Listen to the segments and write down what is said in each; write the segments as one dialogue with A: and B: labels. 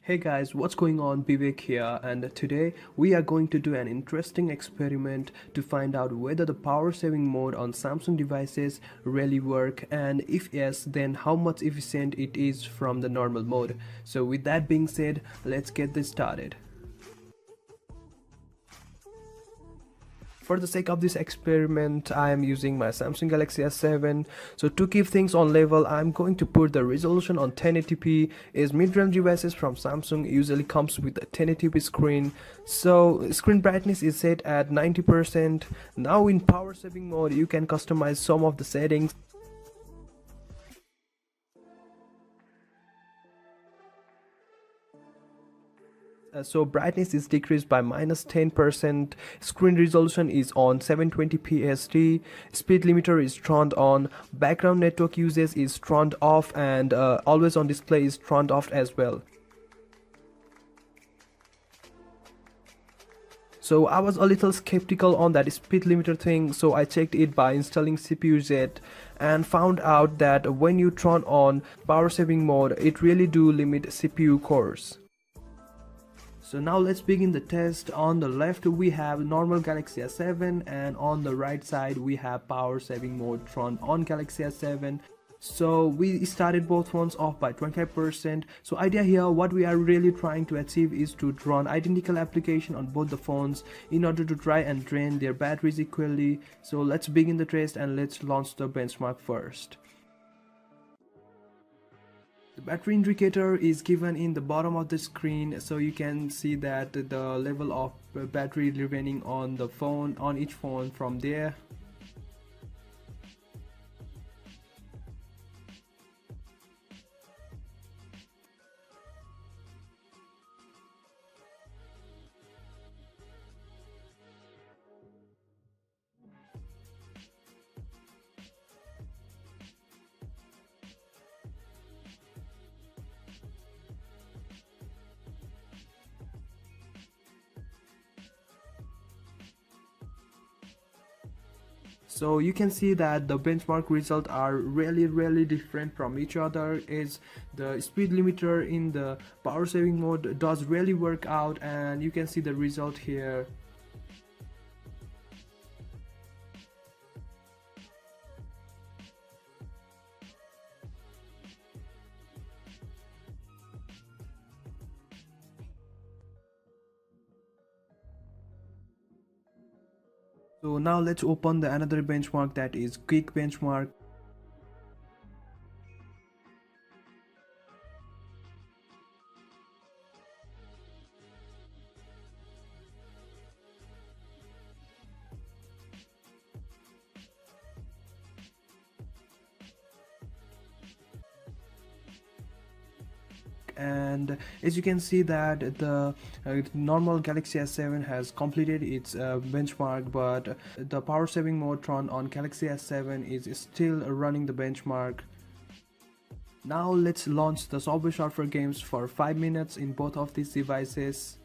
A: Hey guys, what's going on? Bbek here, and today we are going to do an interesting experiment to find out whether the power saving mode on Samsung devices really work, and if yes, then how much efficient it is from the normal mode. So with that being said, let's get this started. For the sake of this experiment, I am using my Samsung Galaxy S7. So to keep things on level, I'm going to put the resolution on 1080p, as mid-range devices from Samsung usually comes with a 1080p screen. So screen brightness is set at 90%. Now in power saving mode, you can customize some of the settings. So brightness is decreased by -10%, screen resolution is on 720p SD, speed limiter is turned on, background network usage is turned off, and always on display is turned off as well. So I was a little skeptical on that speed limiter thing, so I checked it by installing CPU-Z and found out that when you turn on power saving mode, it really do limit CPU cores. So now let's begin the test. On the left we have normal Galaxy S7, and on the right side we have power saving mode turned on Galaxy S7. So we started both phones off by 25%. So idea here, what we are really trying to achieve is to run identical application on both the phones in order to try and drain their batteries equally. So let's begin the test and let's launch the benchmark first. The battery indicator is given in the bottom of the screen, so you can see that the level of battery remaining on the phone, on each phone from there. So you can see that the benchmark results are really different from each other, is the speed limiter in the power saving mode does really work out, and you can see the result here. So now let's open the another benchmark, that is quick benchmark. And as you can see that the normal Galaxy S7 has completed its benchmark, but the power saving mode turned on Galaxy S7 is still running the benchmark. Now let's launch the Subway Surfer games for 5 minutes in both of these devices.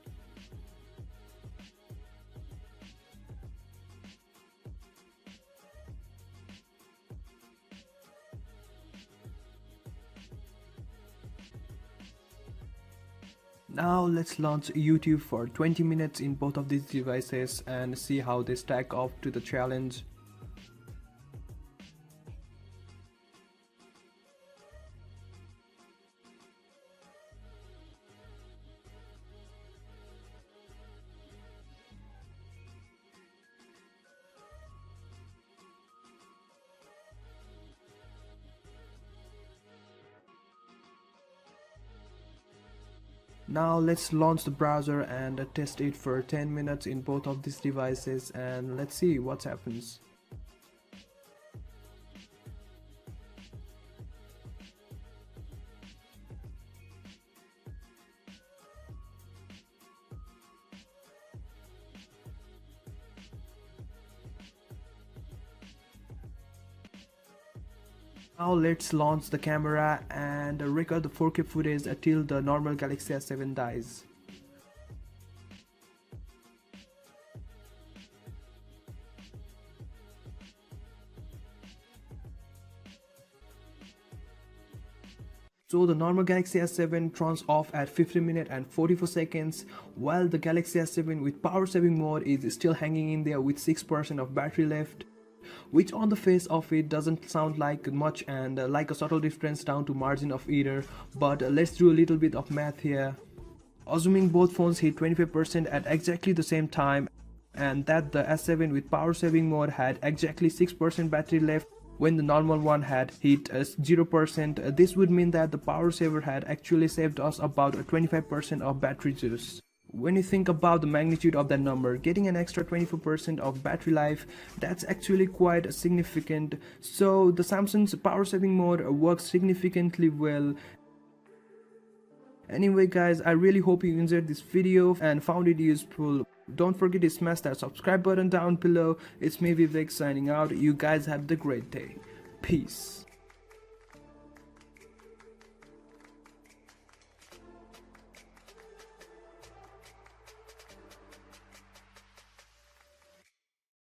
A: Now let's launch YouTube for 20 minutes in both of these devices and see how they stack up to the challenge. Now let's launch the browser and test it for 10 minutes in both of these devices, and let's see what happens. Now let's launch the camera and record the 4K footage until the normal Galaxy S7 dies. So the normal Galaxy S7 turns off at 15 minutes and 44 seconds, while the Galaxy S7 with power saving mode is still hanging in there with 6% of battery left, which on the face of it doesn't sound like much and like a subtle difference down to margin of error. But let's do a little bit of math here. Assuming both phones hit 25% at exactly the same time, and that the S7 with power saving mode had exactly 6% battery left when the normal one had hit 0%, this would mean that the power saver had actually saved us about 25% of battery juice. When you think about the magnitude of that number, getting an extra 24% of battery life, that's actually quite significant. So the Samsung's power saving mode works significantly well. Anyway guys, I really hope you enjoyed this video and found it useful. Don't forget to smash that subscribe button down below. It's me Bbek signing out. You guys have the great day. Peace.